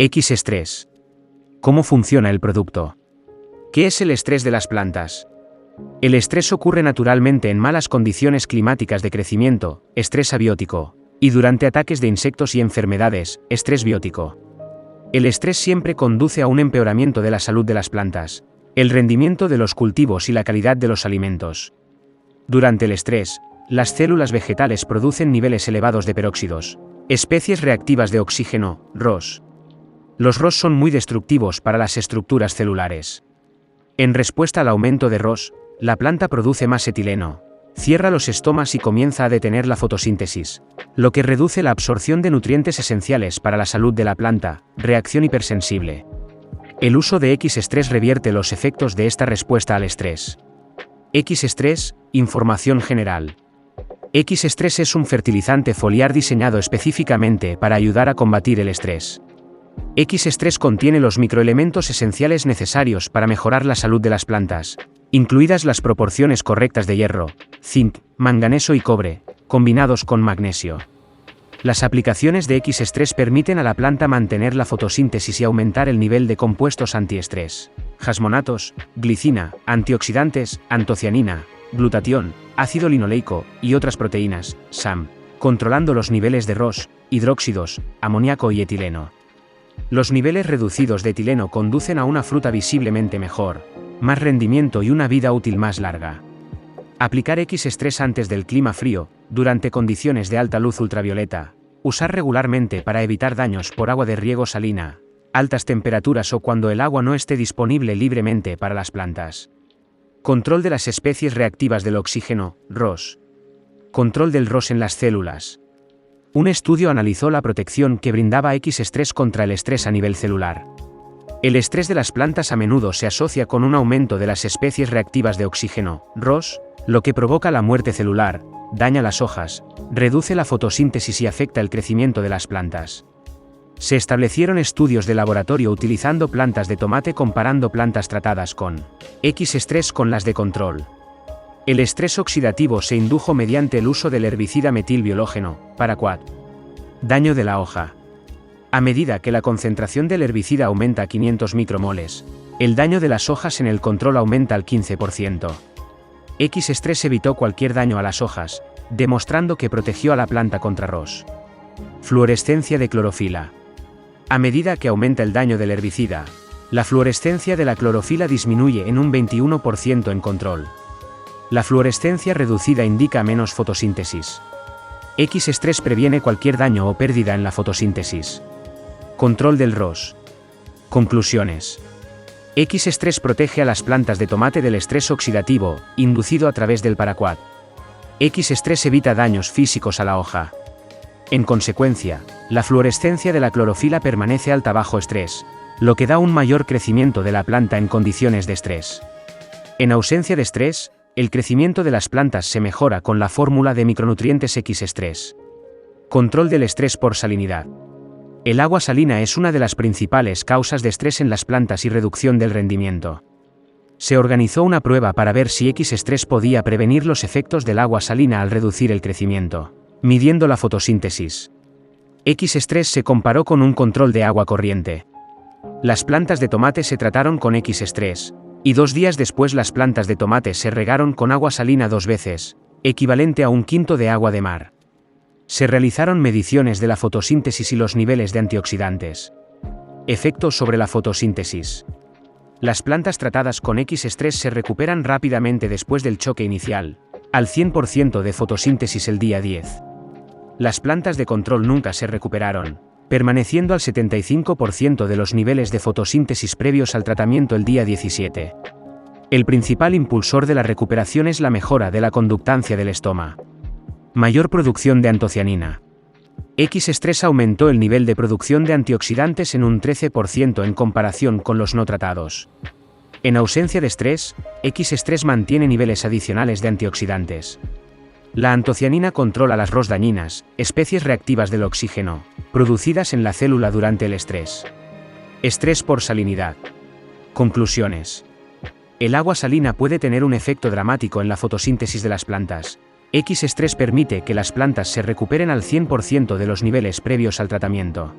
X-estrés. ¿Cómo funciona el producto? ¿Qué es el estrés de las plantas? El estrés ocurre naturalmente en malas condiciones climáticas de crecimiento, estrés abiótico, y durante ataques de insectos y enfermedades, estrés biótico. El estrés siempre conduce a un empeoramiento de la salud de las plantas, el rendimiento de los cultivos y la calidad de los alimentos. Durante el estrés, las células vegetales producen niveles elevados de peróxidos, especies reactivas de oxígeno, ROS. Los ROS son muy destructivos para las estructuras celulares. En respuesta al aumento de ROS, la planta produce más etileno, cierra los estomas y comienza a detener la fotosíntesis, lo que reduce la absorción de nutrientes esenciales para la salud de la planta, reacción hipersensible. El uso de X-estrés revierte los efectos de esta respuesta al estrés. X-estrés, información general. X-estrés es un fertilizante foliar diseñado específicamente para ayudar a combatir el estrés. X-estrés contiene los microelementos esenciales necesarios para mejorar la salud de las plantas, incluidas las proporciones correctas de hierro, zinc, manganeso y cobre, combinados con magnesio. Las aplicaciones de X-estrés permiten a la planta mantener la fotosíntesis y aumentar el nivel de compuestos antiestrés, jasmonatos, glicina, antioxidantes, antocianina, glutatión, ácido linoleico y otras proteínas, SAM, controlando los niveles de ROS, hidróxidos, amoníaco y etileno. Los niveles reducidos de etileno conducen a una fruta visiblemente mejor, más rendimiento y una vida útil más larga. Aplicar X-estrés antes del clima frío, durante condiciones de alta luz ultravioleta. Usar regularmente para evitar daños por agua de riego salina, altas temperaturas o cuando el agua no esté disponible libremente para las plantas. Control de las especies reactivas del oxígeno, ROS. Control del ROS en las células. Un estudio analizó la protección que brindaba X-estrés contra el estrés a nivel celular. El estrés de las plantas a menudo se asocia con un aumento de las especies reactivas de oxígeno, ROS, lo que provoca la muerte celular, daña las hojas, reduce la fotosíntesis y afecta el crecimiento de las plantas. Se establecieron estudios de laboratorio utilizando plantas de tomate comparando plantas tratadas con X-estrés con las de control. El estrés oxidativo se indujo mediante el uso del herbicida metilbiológeno, paraquat. Daño de la hoja. A medida que la concentración del herbicida aumenta a 500 micromoles, el daño de las hojas en el control aumenta al 15%. X-estrés evitó cualquier daño a las hojas, demostrando que protegió a la planta contra ROS. Fluorescencia de clorofila. A medida que aumenta el daño del herbicida, la fluorescencia de la clorofila disminuye en un 21% en control. La fluorescencia reducida indica menos fotosíntesis. X-estrés previene cualquier daño o pérdida en la fotosíntesis. Control del ROS. Conclusiones. X-estrés protege a las plantas de tomate del estrés oxidativo, inducido a través del paraquat. X-estrés evita daños físicos a la hoja. En consecuencia, la fluorescencia de la clorofila permanece alta bajo estrés, lo que da un mayor crecimiento de la planta en condiciones de estrés. En ausencia de estrés, el crecimiento de las plantas se mejora con la fórmula de micronutrientes X-estrés. Control del estrés por salinidad. El agua salina es una de las principales causas de estrés en las plantas y reducción del rendimiento. Se organizó una prueba para ver si X-estrés podía prevenir los efectos del agua salina al reducir el crecimiento, midiendo la fotosíntesis. X-estrés se comparó con un control de agua corriente. Las plantas de tomate se trataron con X-estrés, y 2 días después las plantas de tomate se regaron con agua salina 2 veces, equivalente a 1/5 de agua de mar. Se realizaron mediciones de la fotosíntesis y los niveles de antioxidantes. Efectos sobre la fotosíntesis. Las plantas tratadas con X-estrés se recuperan rápidamente después del choque inicial, al 100% de fotosíntesis el día 10. Las plantas de control nunca se recuperaron, permaneciendo al 75% de los niveles de fotosíntesis previos al tratamiento el día 17. El principal impulsor de la recuperación es la mejora de la conductancia del estoma. Mayor producción de antocianina. X-estrés aumentó el nivel de producción de antioxidantes en un 13% en comparación con los no tratados. En ausencia de estrés, X-estrés mantiene niveles adicionales de antioxidantes. La antocianina controla las ROS dañinas, especies reactivas del oxígeno, producidas en la célula durante el estrés. Estrés por salinidad. Conclusiones. El agua salina puede tener un efecto dramático en la fotosíntesis de las plantas. X-estrés permite que las plantas se recuperen al 100% de los niveles previos al tratamiento.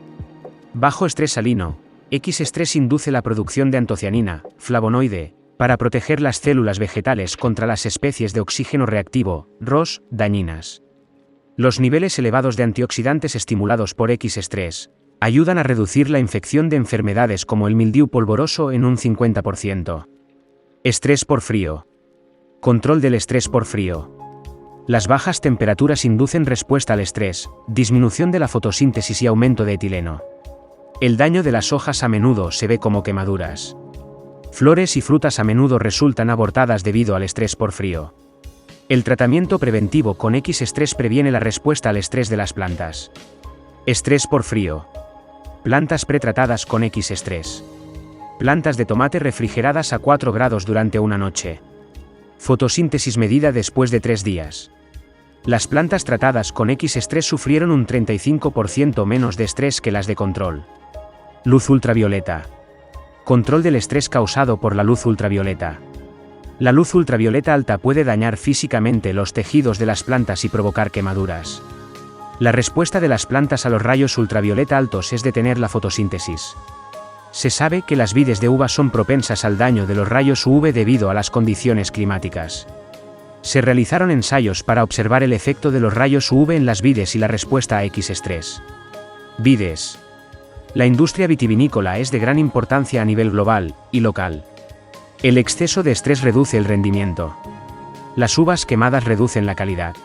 Bajo estrés salino, X-estrés induce la producción de antocianina, flavonoide, para proteger las células vegetales contra las especies de oxígeno reactivo, ROS, dañinas. Los niveles elevados de antioxidantes estimulados por X-estrés ayudan a reducir la infección de enfermedades como el mildiu polvoroso en un 50%. Estrés por frío. Control del estrés por frío. Las bajas temperaturas inducen respuesta al estrés, disminución de la fotosíntesis y aumento de etileno. El daño de las hojas a menudo se ve como quemaduras. Flores y frutas a menudo resultan abortadas debido al estrés por frío. El tratamiento preventivo con X-estrés previene la respuesta al estrés de las plantas. Estrés por frío. Plantas pretratadas con X-estrés. Plantas de tomate refrigeradas a 4 grados durante una noche. Fotosíntesis medida después de 3 días. Las plantas tratadas con X-estrés sufrieron un 35% menos de estrés que las de control. Luz ultravioleta. Control del estrés causado por la luz ultravioleta. La luz ultravioleta alta puede dañar físicamente los tejidos de las plantas y provocar quemaduras. La respuesta de las plantas a los rayos ultravioleta altos es detener la fotosíntesis. Se sabe que las vides de uva son propensas al daño de los rayos UV debido a las condiciones climáticas. Se realizaron ensayos para observar el efecto de los rayos UV en las vides y la respuesta a X-estrés. Vides. La industria vitivinícola es de gran importancia a nivel global y local. El exceso de estrés reduce el rendimiento. Las uvas quemadas reducen la calidad.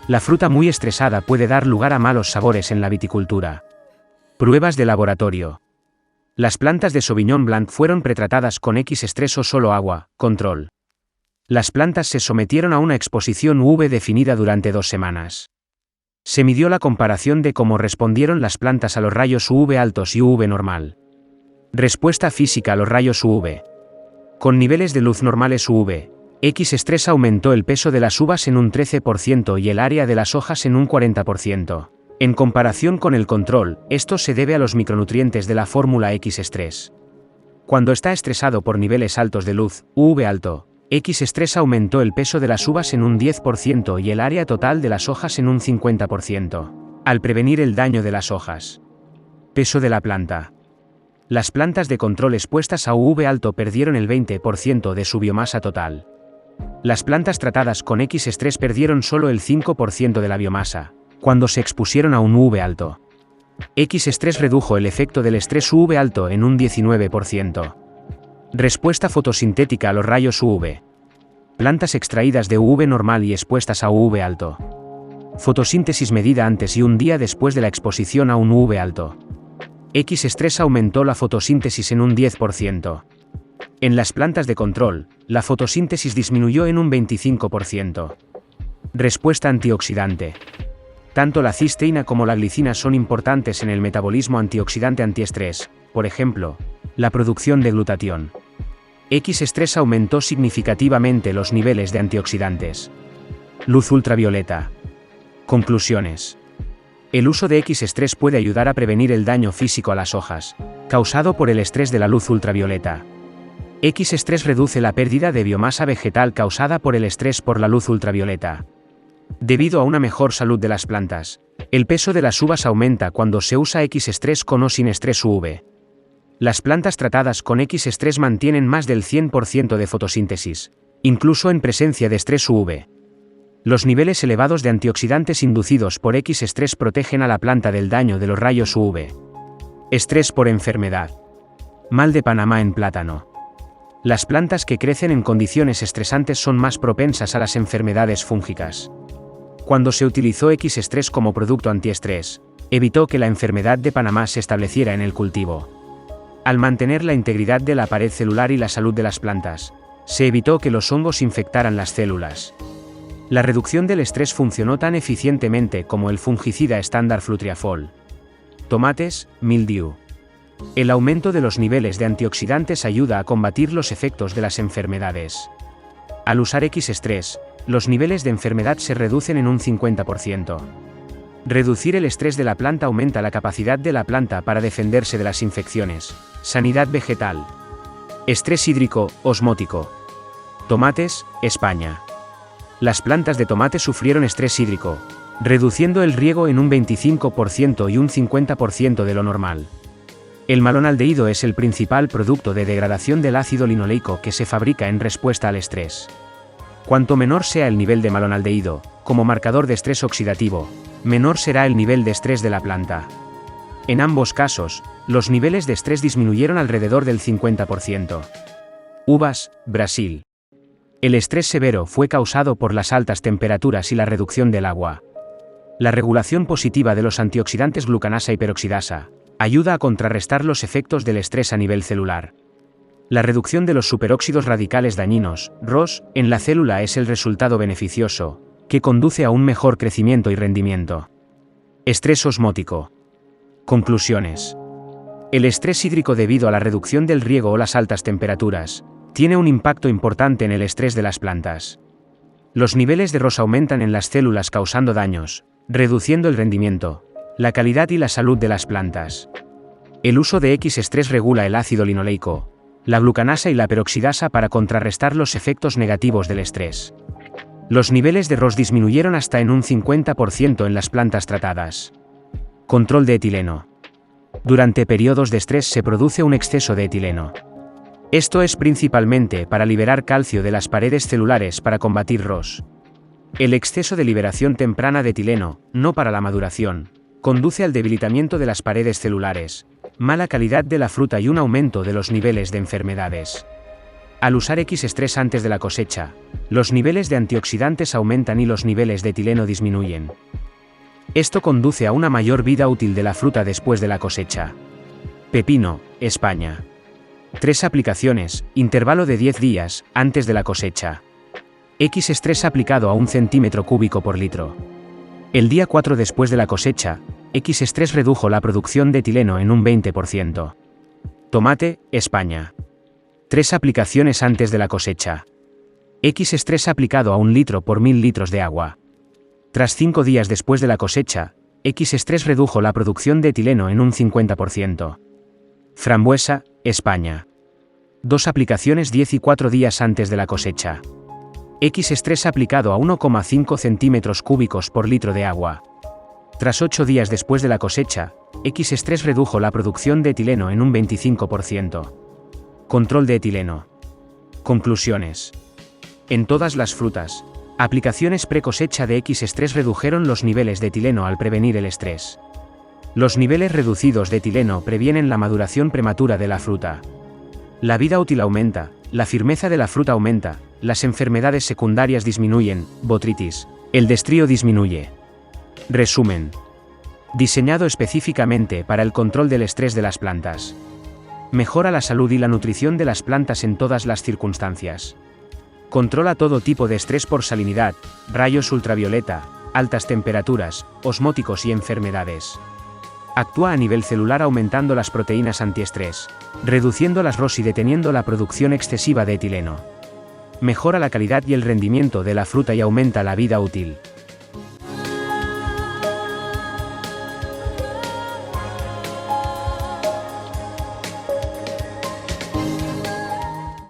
La fruta muy estresada puede dar lugar a malos sabores en la viticultura. Pruebas de laboratorio. Las plantas de Sauvignon Blanc fueron pretratadas con X-estrés o solo agua, control. Las plantas se sometieron a una exposición UV definida durante 2 semanas. Se midió la comparación de cómo respondieron las plantas a los rayos UV altos y UV normal. Respuesta física a los rayos UV. Con niveles de luz normales UV, X-estrés aumentó el peso de las uvas en un 13% y el área de las hojas en un 40%. En comparación con el control, esto se debe a los micronutrientes de la fórmula X-estrés. Cuando está estresado por niveles altos de luz, UV alto, X-estrés aumentó el peso de las uvas en un 10% y el área total de las hojas en un 50%, al prevenir el daño de las hojas. Peso de la planta. Las plantas de control expuestas a UV alto perdieron el 20% de su biomasa total. Las plantas tratadas con X-estrés perdieron solo el 5% de la biomasa, cuando se expusieron a un UV alto. X-estrés redujo el efecto del estrés UV alto en un 19%. Respuesta fotosintética a los rayos UV. Plantas extraídas de UV normal y expuestas a UV alto. Fotosíntesis medida antes y un día después de la exposición a un UV alto. X-estrés aumentó la fotosíntesis en un 10%. En las plantas de control, la fotosíntesis disminuyó en un 25%. Respuesta antioxidante. Tanto la cisteína como la glicina son importantes en el metabolismo antioxidante antiestrés, por ejemplo, la producción de glutatión. X-estrés aumentó significativamente los niveles de antioxidantes. Luz ultravioleta. Conclusiones. El uso de X-estrés puede ayudar a prevenir el daño físico a las hojas, causado por el estrés de la luz ultravioleta. X-estrés reduce la pérdida de biomasa vegetal causada por el estrés por la luz ultravioleta. Debido a una mejor salud de las plantas, el peso de las uvas aumenta cuando se usa X-estrés con o sin estrés UV. Las plantas tratadas con X-estrés mantienen más del 100% de fotosíntesis, incluso en presencia de estrés UV. Los niveles elevados de antioxidantes inducidos por X-estrés protegen a la planta del daño de los rayos UV. Estrés por enfermedad. Mal de Panamá en plátano. Las plantas que crecen en condiciones estresantes son más propensas a las enfermedades fúngicas. Cuando se utilizó X-estrés como producto antiestrés, evitó que la enfermedad de Panamá se estableciera en el cultivo. Al mantener la integridad de la pared celular y la salud de las plantas, se evitó que los hongos infectaran las células. La reducción del estrés funcionó tan eficientemente como el fungicida estándar Flutriafol. Tomates, mildiu. El aumento de los niveles de antioxidantes ayuda a combatir los efectos de las enfermedades. Al usar X-estrés, los niveles de enfermedad se reducen en un 50%. Reducir el estrés de la planta aumenta la capacidad de la planta para defenderse de las infecciones. Sanidad vegetal. Estrés hídrico, osmótico. Tomates, España. Las plantas de tomate sufrieron estrés hídrico, reduciendo el riego en un 25% y un 50% de lo normal. El malonaldehído es el principal producto de degradación del ácido linoleico que se fabrica en respuesta al estrés. Cuanto menor sea el nivel de malonaldehído, como marcador de estrés oxidativo, menor será el nivel de estrés de la planta. En ambos casos, los niveles de estrés disminuyeron alrededor del 50%. Uvas, Brasil. El estrés severo fue causado por las altas temperaturas y la reducción del agua. La regulación positiva de los antioxidantes glucanasa y peroxidasa ayuda a contrarrestar los efectos del estrés a nivel celular. La reducción de los superóxidos radicales dañinos, ROS, en la célula es el resultado beneficioso, que conduce a un mejor crecimiento y rendimiento. Estrés osmótico. Conclusiones. El estrés hídrico debido a la reducción del riego o las altas temperaturas tiene un impacto importante en el estrés de las plantas. Los niveles de ROS aumentan en las células causando daños, reduciendo el rendimiento, la calidad y la salud de las plantas. El uso de X-estrés regula el ácido linoleico, la glucanasa y la peroxidasa para contrarrestar los efectos negativos del estrés. Los niveles de ROS disminuyeron hasta en un 50% en las plantas tratadas. Control de etileno. Durante periodos de estrés se produce un exceso de etileno. Esto es principalmente para liberar calcio de las paredes celulares para combatir ROS. El exceso de liberación temprana de etileno, no para la maduración, conduce al debilitamiento de las paredes celulares, mala calidad de la fruta y un aumento de los niveles de enfermedades. Al usar X-estrés antes de la cosecha, los niveles de antioxidantes aumentan y los niveles de etileno disminuyen. Esto conduce a una mayor vida útil de la fruta después de la cosecha. Pepino, España. 3 aplicaciones, intervalo de 10 días, antes de la cosecha. X-estrés aplicado a 1 centímetro cúbico por litro. El día 4 después de la cosecha, X-estrés redujo la producción de etileno en un 20%. Tomate, España. 3 aplicaciones antes de la cosecha. X-estrés aplicado a 1 litro por 1000 litros de agua. Tras 5 días después de la cosecha, X-estrés redujo la producción de etileno en un 50%. Frambuesa, España. 2 aplicaciones 10 y 4 días antes de la cosecha. X-estrés aplicado a 1,5 centímetros cúbicos por litro de agua. Tras 8 días después de la cosecha, X-estrés redujo la producción de etileno en un 25%. Control de etileno. Conclusiones. En todas las frutas, aplicaciones pre-cosecha de X-estrés redujeron los niveles de etileno al prevenir el estrés. Los niveles reducidos de etileno previenen la maduración prematura de la fruta. La vida útil aumenta, la firmeza de la fruta aumenta, las enfermedades secundarias disminuyen, botrytis, el destrío disminuye. Resumen. Diseñado específicamente para el control del estrés de las plantas. Mejora la salud y la nutrición de las plantas en todas las circunstancias. Controla todo tipo de estrés por salinidad, rayos ultravioleta, altas temperaturas, osmóticos y enfermedades. Actúa a nivel celular aumentando las proteínas antiestrés, reduciendo las ROS y deteniendo la producción excesiva de etileno. Mejora la calidad y el rendimiento de la fruta y aumenta la vida útil.